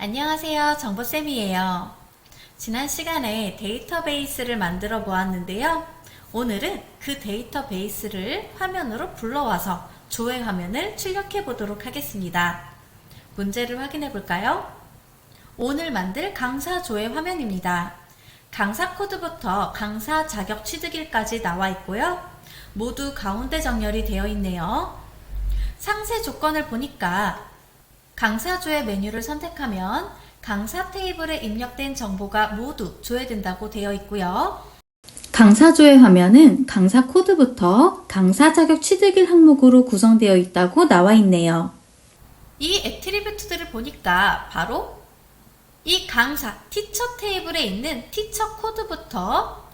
안녕하세요. 정보쌤이에요. 지난 시간에 데이터베이스를 만들어 보았는데요. 오늘은 그 데이터베이스를 화면으로 불러와서 조회 화면을 출력해 보도록 하겠습니다. 문제를 확인해 볼까요? 오늘 만들 강사 조회 화면입니다. 강사 코드부터 강사 자격 취득일까지 나와 있고요. 모두 가운데 정렬이 되어 있네요. 상세 조건을 보니까 강사 조회 메뉴를 선택하면 강사 테이블에 입력된 정보가 모두 조회된다고 되어 있고요. 강사 조회 화면은 강사 코드부터 강사 자격 취득일 항목으로 구성되어 있다고 나와 있네요. 이 애트리뷰트들을 보니까 바로 이 강사 티처 테이블에 있는 티처 코드부터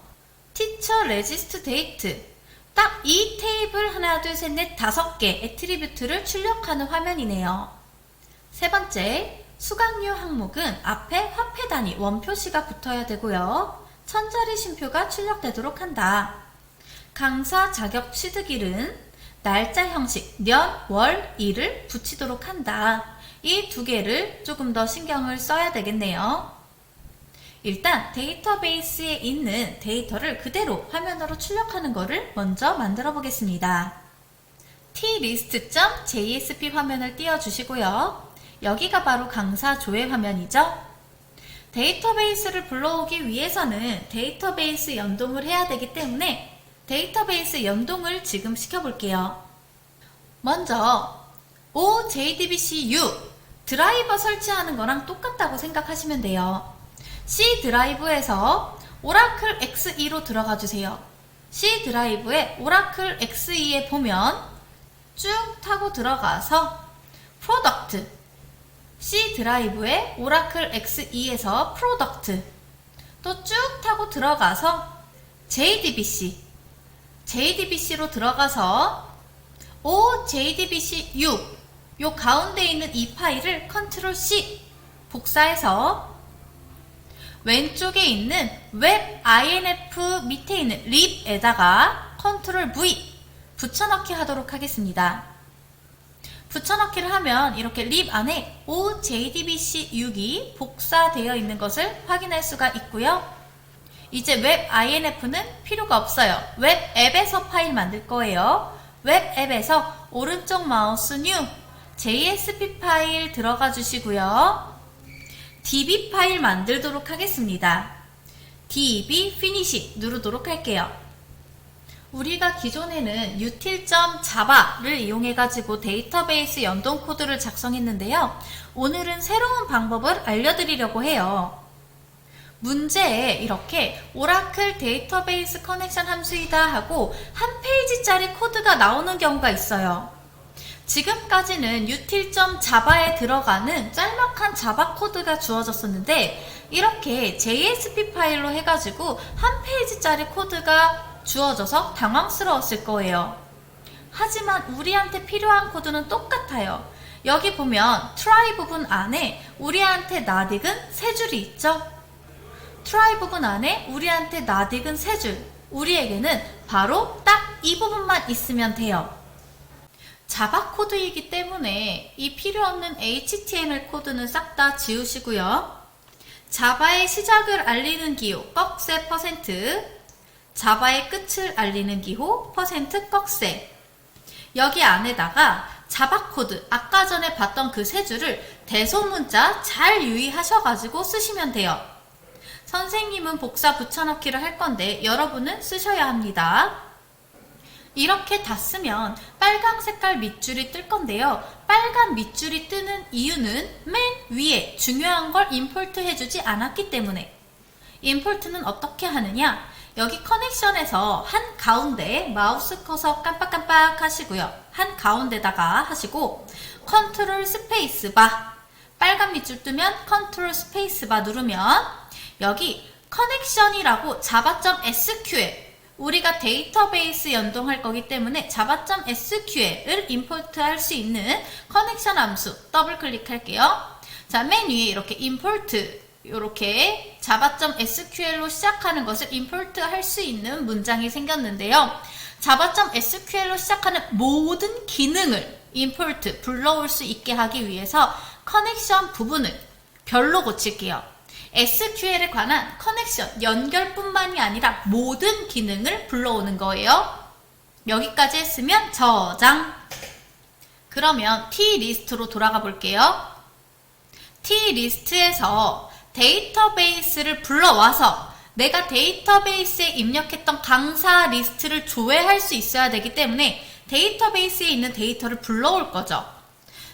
티처 레지스트 데이트 딱 이 테이블 하나 둘 셋 넷 5개 애트리뷰트를 출력하는 화면이네요. 세 번째, 수강료 항목은 앞에 화폐 단위 원표시가 붙어야 되고요. 천자리 쉼표가 출력되도록 한다. 강사 자격 취득일은 날짜 형식 년, 월, 일을 붙이도록 한다. 이 두 개를 조금 더 신경을 써야 되겠네요. 일단 데이터베이스에 있는 데이터를 그대로 화면으로 출력하는 것을 먼저 만들어 보겠습니다. tlist.jsp 화면을 띄워주시고요. 여기가 바로 강사 조회 화면이죠. 데이터베이스를 불러오기 위해서는 데이터베이스 연동을 해야 되기 때문에 데이터베이스 연동을 지금 시켜볼게요. 먼저 OJDBC-U 드라이버 설치하는 거랑 똑같다고 생각하시면 돼요. C 드라이브에서 오라클 X2로 들어가 주세요. C 드라이브에 오라클 X2에 보면 쭉 타고 들어가서 프로덕트 C 드라이브에 오라클 X2에서 프로덕트 또 쭉 타고 들어가서 JDBC로 들어가서 OJDBC6 요 가운데 있는 이 파일을 컨트롤 C 복사해서 왼쪽에 있는 웹 INF 밑에 있는 립에다가 컨트롤 V 붙여넣기 하도록 하겠습니다. 붙여넣기를 하면 이렇게 립 안에 OJDBC6이 복사되어 있는 것을 확인할 수가 있고요. 이제 웹 INF는 필요가 없어요. 웹 앱에서 파일 만들 거예요. 웹 앱에서 오른쪽 마우스 뉴 JSP 파일 들어가 주시고요. DB 파일 만들도록 하겠습니다. DB 피니시 누르도록 할게요. 우리가 기존에는 util.java를 이용해가지고 데이터베이스 연동 코드를 작성했는데요. 오늘은 새로운 방법을 알려드리려고 해요. 문제에 이렇게 오라클 데이터베이스 커넥션 함수이다 하고 한 페이지짜리 코드가 나오는 경우가 있어요. 지금까지는 util.java에 들어가는 짤막한 자바 코드가 주어졌었는데 이렇게 JSP 파일로 해가지고 한 페이지짜리 코드가 주어져서 당황스러웠을 거예요. 하지만 우리한테 필요한 코드는 똑같아요. 여기 보면 try 부분 안에 우리한테 낯익은 3줄이 있죠. try 부분 안에 우리한테 낯익은 3줄 우리에게는 바로 딱 이 부분만 있으면 돼요. 자바 코드이기 때문에 이 필요 없는 HTML 코드는 싹 다 지우시고요. 자바의 시작을 알리는 기호 꺽쇠 %, 자바의 끝을 알리는 기호 %꺽쇠 여기 안에다가 자바 코드 아까 전에 봤던 그 3줄을 대소문자 잘 유의하셔가지고 쓰시면 돼요. 선생님은 복사 붙여넣기를 할 건데 여러분은 쓰셔야 합니다. 이렇게 다 쓰면 빨강 색깔 밑줄이 뜰 건데요. 빨간 밑줄이 뜨는 이유는 맨 위에 중요한 걸 임포트 해주지 않았기 때문에 임포트는 어떻게 하느냐 여기 커넥션에서 한 가운데 마우스 커서 깜빡깜빡 하시고요. 한 가운데다가 하시고 컨트롤 스페이스바 빨간 밑줄 뜨면 컨트롤 스페이스바 누르면 여기 커넥션이라고 java.sql 우리가 데이터베이스 연동할 거기 때문에 java.sql을 임포트할 수 있는 커넥션 함수 더블 클릭할게요. 자, 맨 위에 이렇게 임포트 이렇게 java.sql로 시작하는 것을 임포트 할 수 있는 문장이 생겼는데요. java.sql로 시작하는 모든 기능을 임포트 불러올 수 있게 하기 위해서 커넥션 부분을 별로 고칠게요. SQL에 관한 커넥션, 연결뿐만이 아니라 모든 기능을 불러오는 거예요. 여기까지 했으면 저장. 그러면 T-리스트로 돌아가 볼게요. T-리스트에서 데이터베이스를 불러와서 내가 데이터베이스에 입력했던 강사 리스트를 조회할 수 있어야 되기 때문에 데이터베이스에 있는 데이터를 불러올 거죠.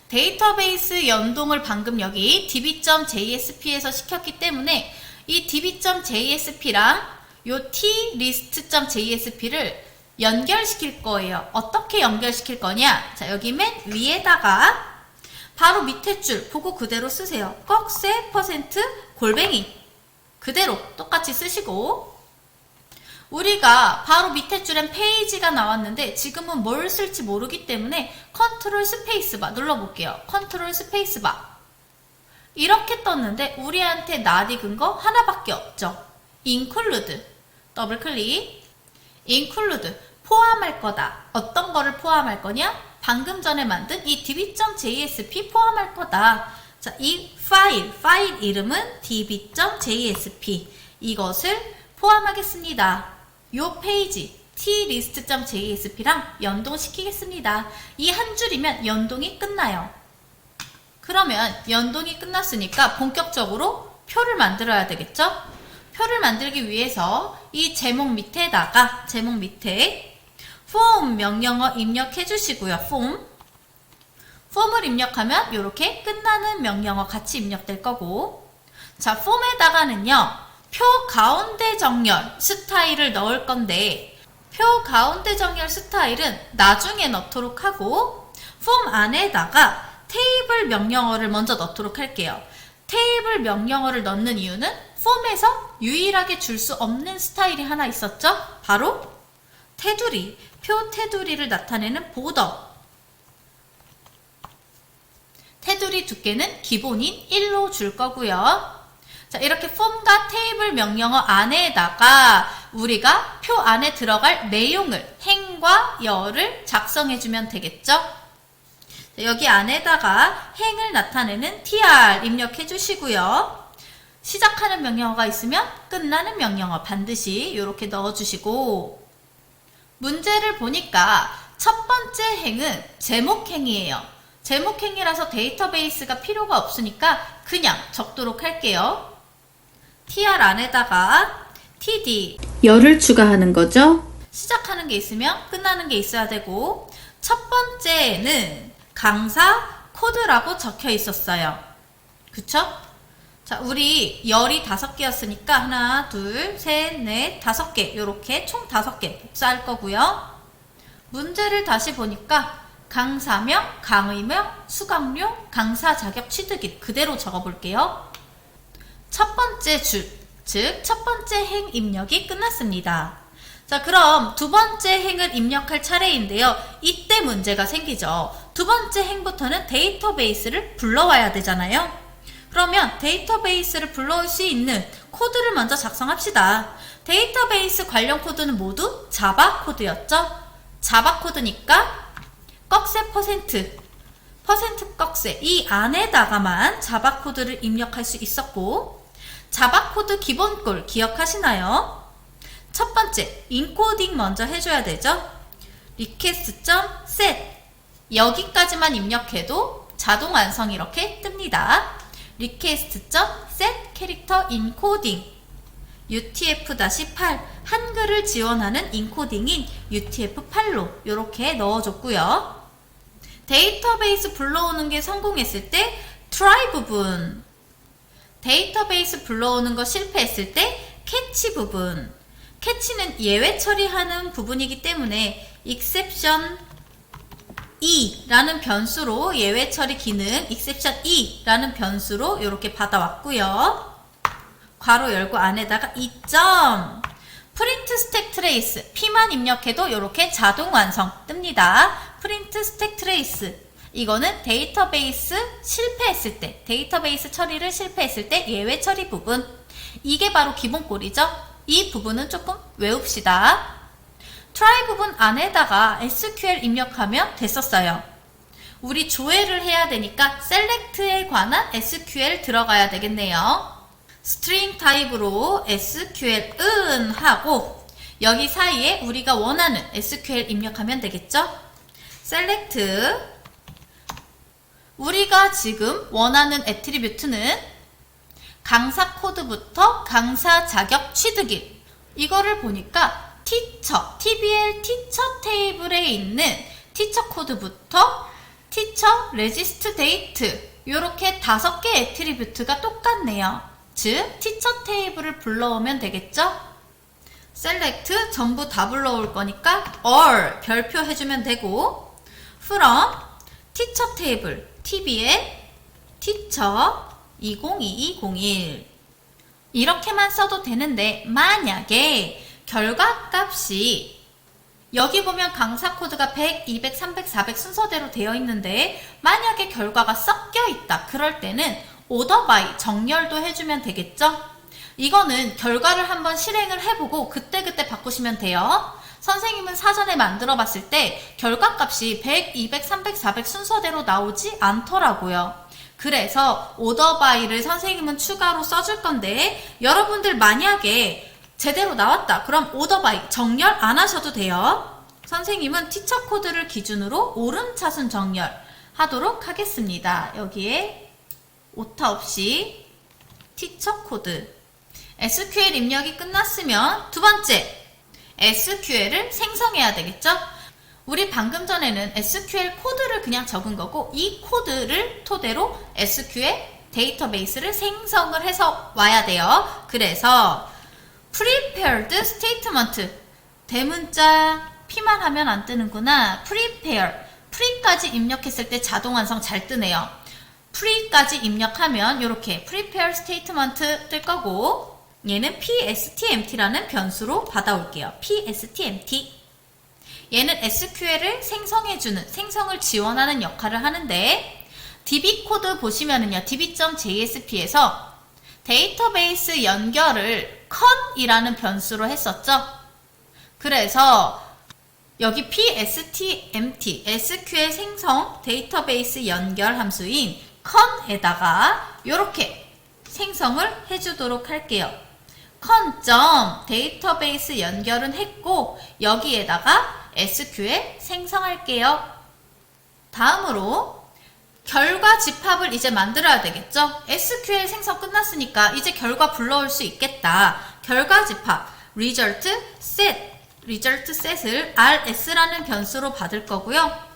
데이터베이스 연동을 방금 여기 db.jsp에서 시켰기 때문에 이 db.jsp랑 요 t-list.jsp를 연결시킬 거예요. 어떻게 연결시킬 거냐? 자, 여기 맨 위에다가 바로 밑에 줄 보고 그대로 쓰세요. 꺽쇠 %골뱅이 그대로 똑같이 쓰시고, 우리가 바로 밑에 줄엔 페이지가 나왔는데 지금은 뭘 쓸지 모르기 때문에 컨트롤 스페이스바 눌러볼게요. 컨트롤 스페이스바. 이렇게 떴는데 우리한테 낯익은 거 하나밖에 없죠. include. 더블 클릭. include. 포함할 거다. 어떤 거를 포함할 거냐? 방금 전에 만든 이 db.jsp 포함할 거다. 자, 이 파일 이름은 db.jsp. 이것을 포함하겠습니다. 요 페이지 t-list.jsp랑 연동시키겠습니다. 이 한 줄이면 연동이 끝나요. 그러면 연동이 끝났으니까 본격적으로 표를 만들어야 되겠죠? 표를 만들기 위해서 이 제목 밑에다가 제목 밑에 폼 명령어 입력해 주시고요. 폼을 입력하면 이렇게 끝나는 명령어 같이 입력될 거고, 자, 폼에다가는요 표 가운데 정렬 스타일을 넣을 건데, 표 가운데 정렬 스타일은 나중에 넣도록 하고, 폼 안에다가 테이블 명령어를 먼저 넣도록 할게요. 테이블 명령어를 넣는 이유는 폼에서 유일하게 줄 수 없는 스타일이 하나 있었죠? 바로 테두리, 표 테두리를 나타내는 보더. 테두리 두께는 기본인 1로 줄 거고요. 자, 이렇게 폼과 테이블 명령어 안에다가 우리가 표 안에 들어갈 내용을, 행과 여를 작성해주면 되겠죠? 자, 여기 안에다가 행을 나타내는 tr 입력해 주시고요. 시작하는 명령어가 있으면 끝나는 명령어 반드시 이렇게 넣어주시고, 문제를 보니까 첫 번째 행은 제목행이에요. 제목행이라서 데이터베이스가 필요가 없으니까 그냥 적도록 할게요. tr 안에다가 td 열을 추가하는 거죠. 시작하는 게 있으면 끝나는 게 있어야 되고, 첫 번째는 강사 코드라고 적혀 있었어요. 그쵸? 자, 우리 열이 5개였으니까 하나, 둘, 셋, 넷, 5개, 요렇게 총 5개 복사할 거고요. 문제를 다시 보니까 강사명, 강의명, 수강료, 강사 자격 취득일 그대로 적어볼게요. 첫 번째 줄, 즉 첫 번째 행 입력이 끝났습니다. 자, 그럼 두 번째 행을 입력할 차례인데요. 이때 문제가 생기죠. 두 번째 행부터는 데이터베이스를 불러와야 되잖아요. 그러면 데이터베이스를 불러올 수 있는 코드를 먼저 작성합시다. 데이터베이스 관련 코드는 모두 자바 코드였죠? 자바 코드니까 꺽쇠 퍼센트 꺽쇠 이 안에다가만 자바 코드를 입력할 수 있었고, 자바 코드 기본꼴 기억하시나요? 첫 번째 인코딩 먼저 해줘야 되죠. request.set 여기까지만 입력해도 자동 완성 이렇게 뜹니다. request.set 캐릭터 인코딩 UTF-8 한글을 지원하는 인코딩인 UTF-8로 이렇게 넣어줬고요. 데이터베이스 불러오는 게 성공했을 때 try 부분, 데이터베이스 불러오는 거 실패했을 때 catch 부분, catch는 예외 처리하는 부분이기 때문에 exception e라는 변수로 예외 처리 기능 exception e라는 변수로 이렇게 받아왔고요. 괄호 열고 안에다가 2점 print stack trace p만 입력해도 이렇게 자동 완성 뜹니다. print stack trace 이거는 데이터베이스 실패했을 때, 데이터베이스 처리를 실패했을 때 예외 처리 부분, 이게 바로 기본꼴이죠. 이 부분은 조금 외웁시다. try 부분 안에다가 SQL 입력하면 됐었어요. 우리 조회를 해야 되니까 select에 관한 SQL 들어가야 되겠네요. string 타입으로 SQL은 하고 여기 사이에 우리가 원하는 SQL 입력하면 되겠죠? select 우리가 지금 원하는 애트리뷰트는 강사 코드부터 강사 자격 취득일 이거를 보니까 티처, TBL 티처 테이블에 있는 티처 코드부터 티처 레지스트 데이트 이렇게 5개 애트리뷰트가 똑같네요. 즉 티처 테이블을 불러오면 되겠죠? select 전부 다 불러올 거니까 all 별표 해주면 되고 from 티처 테이블 TBL 티처 202201 이렇게만 써도 되는데 만약에 결과값이 여기 보면 강사 코드가 100, 200, 300, 400 순서대로 되어 있는데 만약에 결과가 섞여 있다. 그럴 때는 order by 정렬도 해주면 되겠죠? 이거는 결과를 한번 실행을 해보고 그때그때 바꾸시면 돼요. 선생님은 사전에 만들어 봤을 때 결과값이 100, 200, 300, 400 순서대로 나오지 않더라고요. 그래서 order by를 선생님은 추가로 써줄 건데 여러분들 만약에 제대로 나왔다. 그럼 order by 정렬 안 하셔도 돼요. 선생님은 티처 코드를 기준으로 오름차순 정렬 하도록 하겠습니다. 여기에 오타 없이 티처 코드 SQL 입력이 끝났으면 두 번째 SQL을 생성해야 되겠죠? 우리 방금 전에는 SQL 코드를 그냥 적은 거고 이 코드를 토대로 SQL 데이터베이스를 생성을 해서 와야 돼요. 그래서 prepared statement 대문자 P만 하면 안 뜨는구나. prepare pre까지 입력했을 때 자동 완성 잘 뜨네요. pre까지 입력하면 이렇게 prepare statement 뜰 거고 얘는 pstmt라는 변수로 받아올게요. pstmt 얘는 SQL을 생성해주는 생성을 지원하는 역할을 하는데 db 코드 보시면은요 db.jsp에서 데이터베이스 연결을 con이라는 변수로 했었죠. 그래서 여기 pstmt SQL 생성 데이터베이스 연결 함수인 con에다가 이렇게 생성을 해주도록 할게요. con. 데이터베이스 연결은 했고 여기에다가 SQL 생성할게요. 다음으로 결과 집합을 이제 만들어야 되겠죠? SQL 생성 끝났으니까 이제 결과 불러올 수 있겠다. 결과 집합 result set을 rs라는 변수로 받을 거고요.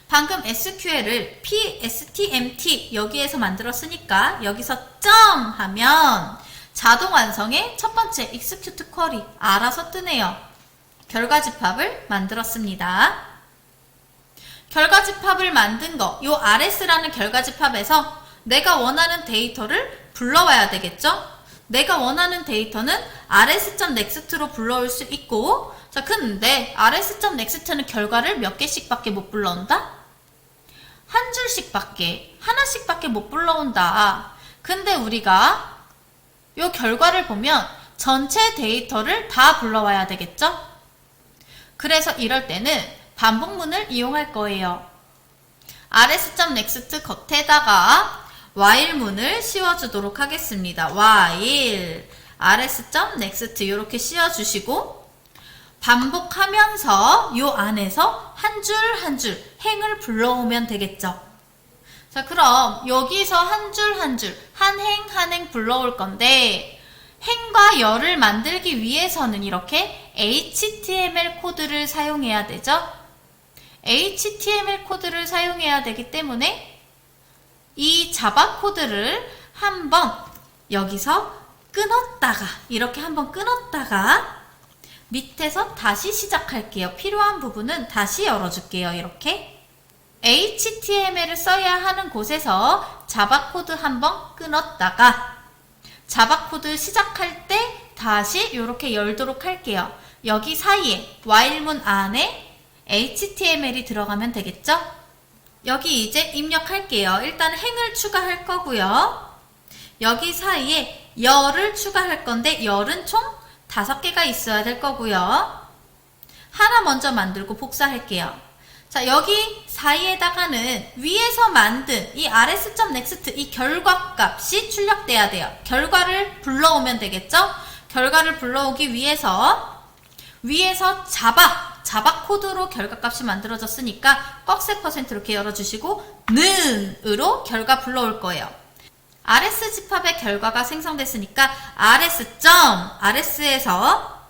방금 SQL을 pstmt 여기에서 만들었으니까 여기서 점 하면 자동 완성의 첫 번째 execute query 알아서 뜨네요. 결과 집합을 만들었습니다. 결과 집합을 만든 거, 요 rs라는 결과 집합에서 내가 원하는 데이터를 불러와야 되겠죠? 내가 원하는 데이터는 rs.next로 불러올 수 있고 자, 근데 rs.next는 결과를 몇 개씩밖에 못 불러온다? 한 줄씩밖에, 하나씩밖에 못 불러온다. 근데 우리가 요 결과를 보면 전체 데이터를 다 불러와야 되겠죠? 그래서 이럴 때는 반복문을 이용할 거예요. rs.next 겉에다가 while문을 씌워주도록 하겠습니다. while rs.next 이렇게 씌워주시고 반복하면서 요 안에서 한 줄 한 줄 행을 불러오면 되겠죠. 자, 그럼 여기서 한 줄 한 줄 한 행 한 행 불러올 건데 행과 열을 만들기 위해서는 이렇게 HTML 코드를 사용해야 되죠. HTML 코드를 사용해야 되기 때문에 이 자바 코드를 한번 여기서 끊었다가 이렇게 한번 끊었다가 밑에서 다시 시작할게요. 필요한 부분은 다시 열어줄게요. 이렇게 HTML을 써야 하는 곳에서 자바 코드 한번 끊었다가 자바 코드 시작할 때 다시 이렇게 열도록 할게요. 여기 사이에 while문 안에 HTML이 들어가면 되겠죠? 여기 이제 입력할게요. 일단 행을 추가할 거고요. 여기 사이에 열을 추가할 건데 열은 총 5개가 있어야 될 거고요. 하나 먼저 만들고 복사할게요. 자, 여기 사이에다가는 위에서 만든 이 rs.next 이 결과값이 출력돼야 돼요. 결과를 불러오면 되겠죠? 결과를 불러오기 위해서 자바 코드로 결과값이 만들어졌으니까 꺽쇠 퍼센트 이렇게 열어주시고 는으로 결과 불러올 거예요. rs 집합의 결과가 생성됐으니까 rs에서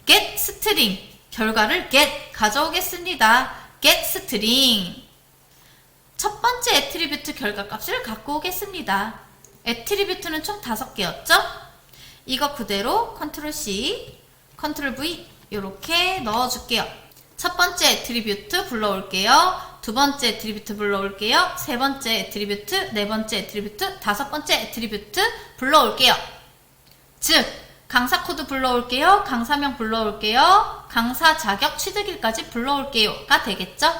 get string 결과를 get 가져오겠습니다. get string 첫 번째 애트리뷰트 결과값을 갖고 오겠습니다. 애트리뷰트는 총 5개였죠? 이거 그대로 컨트롤 C, 컨트롤 V 이렇게 넣어줄게요. 첫 번째 애트리뷰트 불러올게요. 두 번째 애트리뷰트 불러올게요. 세 번째 애트리뷰트, 네 번째 애트리뷰트, 다섯 번째 애트리뷰트 불러올게요. 즉 강사 코드 불러올게요. 강사명 불러올게요. 강사 자격 취득일까지 불러올게요가 되겠죠?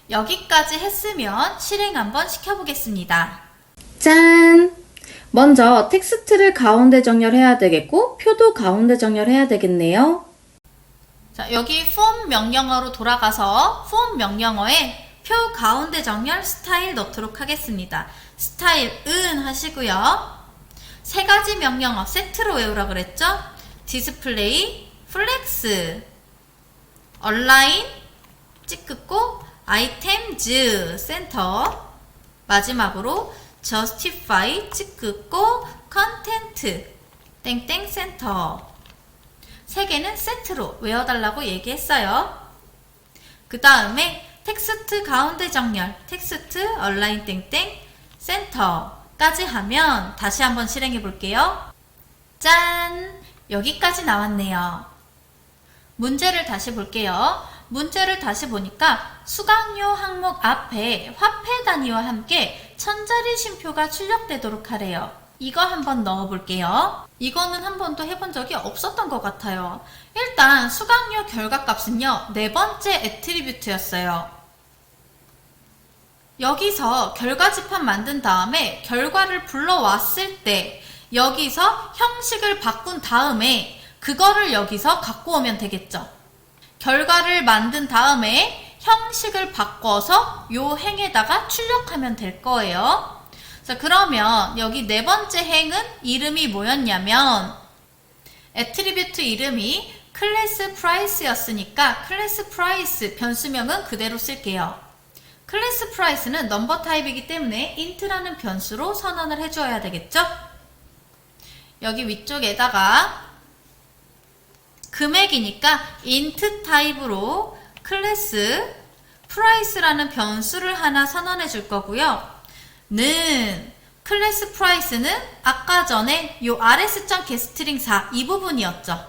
여기까지 했으면 실행 한번 시켜보겠습니다. 짠! 먼저 텍스트를 가운데 정렬해야 되겠고 표도 가운데 정렬해야 되겠네요. 자, 여기 form 명령어로 돌아가서 form 명령어에 표 가운데 정렬 스타일 넣도록 하겠습니다. 스타일은 하시고요. 세 가지 명령어 세트로 외우라 그랬죠? 디스플레이, 플렉스, 얼라인, 찌끄고, 아이템즈, 센터, 마지막으로 justify, 찌끄고, 컨텐트, 땡땡 센터. 세 개는 세트로 외워달라고 얘기했어요. 그 다음에 텍스트 가운데 정렬, 텍스트, 얼라인 땡땡, 센터까지 하면 다시 한번 실행해 볼게요. 짠! 여기까지 나왔네요. 문제를 다시 볼게요. 문제를 다시 보니까 수강료 항목 앞에 화폐 단위와 함께 천자리 쉼표가 출력되도록 하래요. 이거 한번 넣어볼게요. 이거는 한 번도 해본 적이 없었던 것 같아요. 일단 수강료 결과값은요. 네 번째 애트리뷰트였어요. 여기서 결과 집합 만든 다음에 결과를 불러왔을 때 여기서 형식을 바꾼 다음에 그거를 여기서 갖고 오면 되겠죠. 결과를 만든 다음에 형식을 바꿔서 요 행에다가 출력하면 될 거예요. 자, 그러면 여기 네 번째 행은 이름이 뭐였냐면 애트리뷰트 이름이 클래스 프라이스였으니까 클래스 프라이스 변수명은 그대로 쓸게요. 클래스 프라이스는 넘버 타입이기 때문에 int라는 변수로 선언을 해줘야 되겠죠? 여기 위쪽에다가 금액이니까 int 타입으로 클래스 프라이스라는 변수를 하나 선언해 줄 거고요. 는 클래스 프라이스는 아까 전에 요 rs.getString4 이 부분이었죠.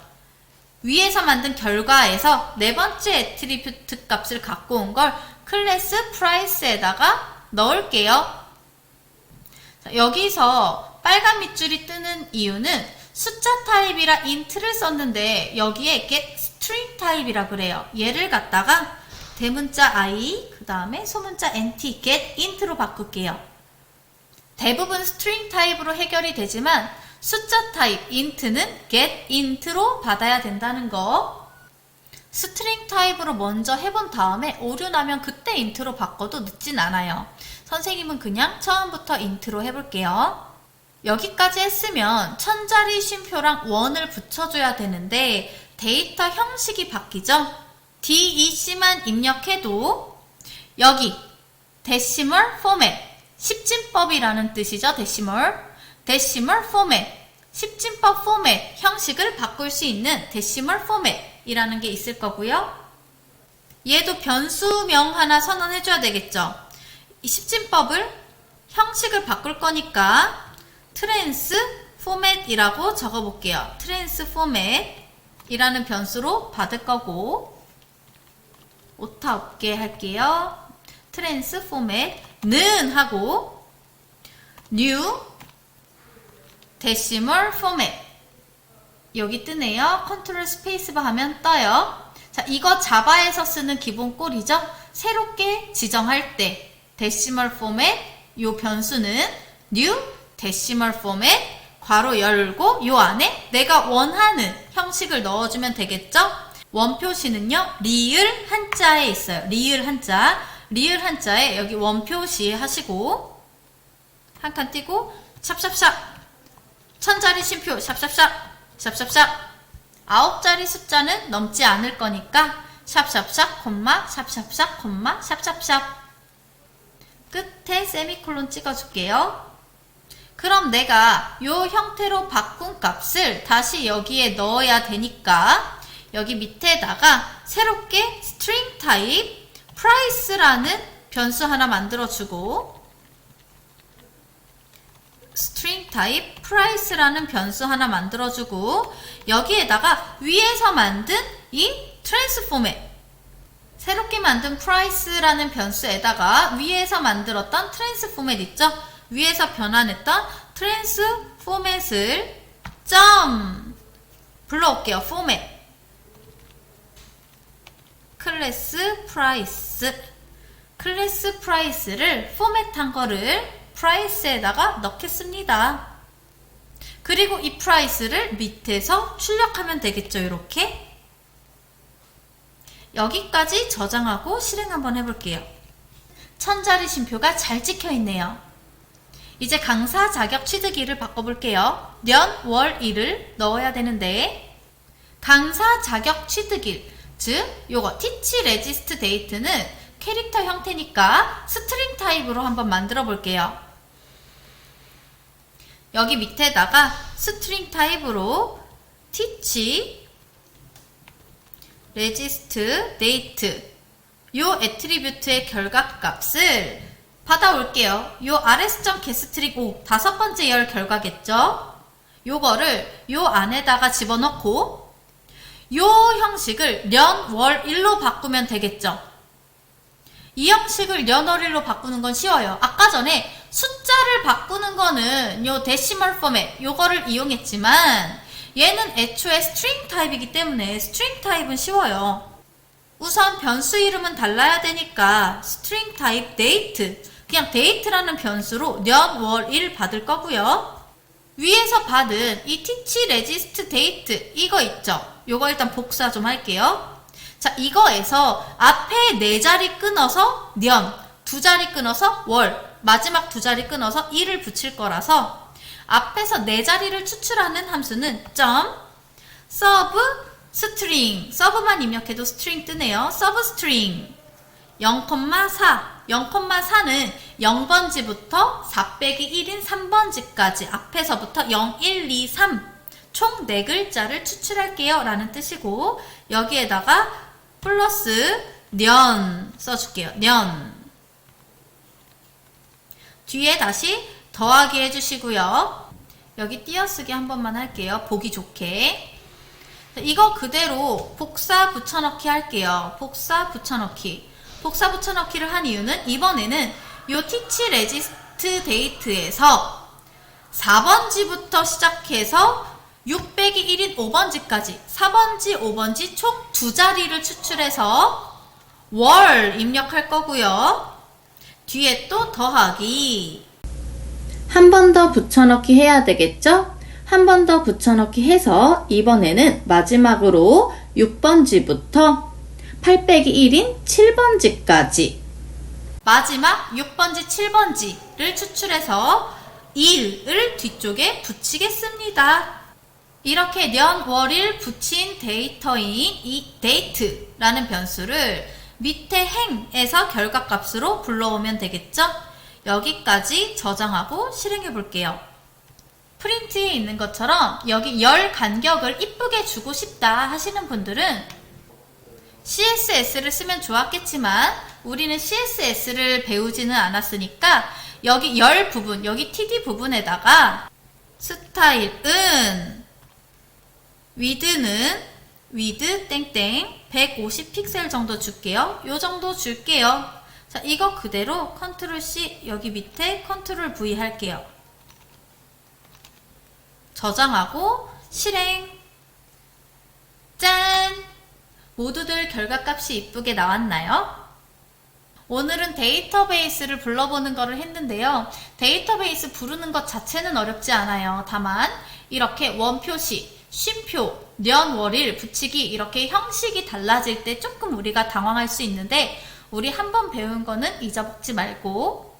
위에서 만든 결과에서 네 번째 애트리뷰트 값을 갖고 온 걸 클래스 프라이스에다가 넣을게요. 자, 여기서 빨간 밑줄이 뜨는 이유는 숫자 타입이라 int를 썼는데 여기에 getString 타입이라 그래요. 얘를 갖다가 대문자 i 그 다음에 소문자 nt getInt로 바꿀게요. 대부분 string 타입으로 해결이 되지만 숫자 타입 int는 getInt로 받아야 된다는 거. 스트링 타입으로 먼저 해본 다음에 오류 나면 그때 int로 바꿔도 늦진 않아요. 선생님은 그냥 처음부터 int로 해볼게요. 여기까지 했으면 천자리 쉼표랑 원을 붙여줘야 되는데 데이터 형식이 바뀌죠? DEC만 입력해도 여기 데시멀 포맷, 십진법이라는 뜻이죠. 데시멀 포맷, 십진법 포맷 형식을 바꿀 수 있는 데시멀 포맷이라는 게 있을 거고요. 얘도 변수명 하나 선언해줘야 되겠죠. 이 십진법을 형식을 바꿀 거니까 트랜스 포맷이라고 적어볼게요. 트랜스 포맷이라는 변수로 받을 거고 오타 없게 할게요. 트랜스 포맷는 하고 new 데시멀 포맷 여기 뜨네요. 컨트롤 스페이스바 하면 떠요. 자, 이거 자바에서 쓰는 기본 꼴이죠. 새롭게 지정할 때 데시멀 포맷 요 변수는 new 데시멀 포맷 괄호 열고 요 안에 내가 원하는 형식을 넣어주면 되겠죠. 원표시는요, 리을 한자에 있어요. 리을 한자. 리을 한자에 여기 원표시 하시고, 한 칸 띄고, 샵샵샵. 1000자리 쉼표, 샵샵샵. 샵샵샵. 9자리 숫자는 넘지 않을 거니까, 샵샵샵, 콤마, 샵샵샵, 콤마, 샵샵샵. 끝에 세미콜론 찍어줄게요. 그럼 내가 요 형태로 바꾼 값을 다시 여기에 넣어야 되니까 여기 밑에다가 새롭게 string type price라는 변수 하나 만들어주고 string type price라는 변수 하나 만들어주고 여기에다가 위에서 만든 이 transform에 새롭게 만든 price라는 변수에다가 위에서 만들었던 transformat 있죠? 위에서 변환했던 transformat을 불러올게요. format 클래스 price 클래스 price를 포맷한 거를 price에다가 넣겠습니다. 그리고 이 price를 밑에서 출력하면 되겠죠. 이렇게 여기까지 저장하고 실행 한번 해볼게요. 1000자리 쉼표가 잘 찍혀있네요. 이제 강사 자격 취득일을 바꿔볼게요. 년, 월, 일을 넣어야 되는데 강사 자격 취득일, 즉 요거 teach regist date는 캐릭터 형태니까 스트링 타입으로 한번 만들어 볼게요. 여기 밑에다가 스트링 타입으로 teach regist date 요 애트리뷰트의 결과값을 받아올게요. 요 rs.getString 5번째 열 결과겠죠? 요거를 요 안에다가 집어넣고 요 형식을 년, 월, 일로 바꾸면 되겠죠? 이 형식을 년, 월, 일로 바꾸는 건 쉬워요. 아까 전에 숫자를 바꾸는 거는 요 데시멀 포맷 요거를 이용했지만 얘는 애초에 스트링 타입이기 때문에 스트링 타입은 쉬워요. 우선 변수 이름은 달라야 되니까 string type date 그냥 date라는 변수로 년, 월, 일 받을 거고요. 위에서 받은 이 teach regist date 이거 있죠? 요거 일단 복사 좀 할게요. 자, 이거에서 앞에 4자리 끊어서 년, 2자리 끊어서 월, 마지막 2자리 끊어서 일을 붙일 거라서 앞에서 4자리를 추출하는 함수는 sub string, sub만 입력해도 string 뜨네요. substring 0,4 0,4는 0번지부터 4 빼기 1인 3번지까지 앞에서부터 0, 1, 2, 3 총 4글자를 추출할게요 라는 뜻이고 여기에다가 플러스 년 써줄게요. 년 뒤에 다시 더하기 해주시고요. 여기 띄어쓰기 한 번만 할게요. 보기 좋게 이거 그대로 복사 붙여넣기 할게요. 복사 붙여넣기. 복사 붙여넣기를 한 이유는 이번에는 요 teach regist date에서 4번지부터 시작해서 6 빼기 1인 5번지까지 4번지, 5번지 총 2자리를 추출해서 월 입력할 거고요. 뒤에 또 더하기. 한 번 더 붙여넣기 해야 되겠죠? 한 번 더 붙여넣기 해서 이번에는 마지막으로 6번지부터 8 빼기 1인 7번지까지 마지막 6번지, 7번지를 추출해서 1을 뒤쪽에 붙이겠습니다. 이렇게 년, 월, 일 붙인 데이터인 이 date라는 변수를 밑에 행에서 결과값으로 불러오면 되겠죠? 여기까지 저장하고 실행해 볼게요. 프린트에 있는 것처럼 여기 열 간격을 이쁘게 주고 싶다 하시는 분들은 CSS를 쓰면 좋았겠지만 우리는 CSS를 배우지는 않았으니까 여기 열 부분, 여기 TD 부분에다가 스타일은 width는 width 땡땡 150 픽셀 정도 줄게요. 요 정도 줄게요. 자, 이거 그대로 컨트롤 C 여기 밑에 컨트롤 V 할게요. 저장하고 실행. 짠! 모두들 결과값이 이쁘게 나왔나요? 오늘은 데이터베이스를 불러보는 거를 했는데요. 데이터베이스 부르는 것 자체는 어렵지 않아요. 다만 이렇게 원표시, 쉼표, 년, 월일, 붙이기 이렇게 형식이 달라질 때 조금 우리가 당황할 수 있는데 우리 한번 배운 거는 잊어먹지 말고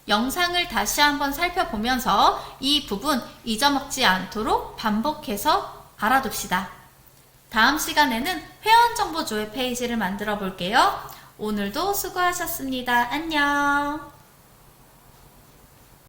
영상을 다시 한번 살펴보면서 이 부분 잊어먹지 않도록 반복해서 알아둡시다. 다음 시간에는 회원정보 조회 페이지를 만들어 볼게요. 오늘도 수고하셨습니다. 안녕.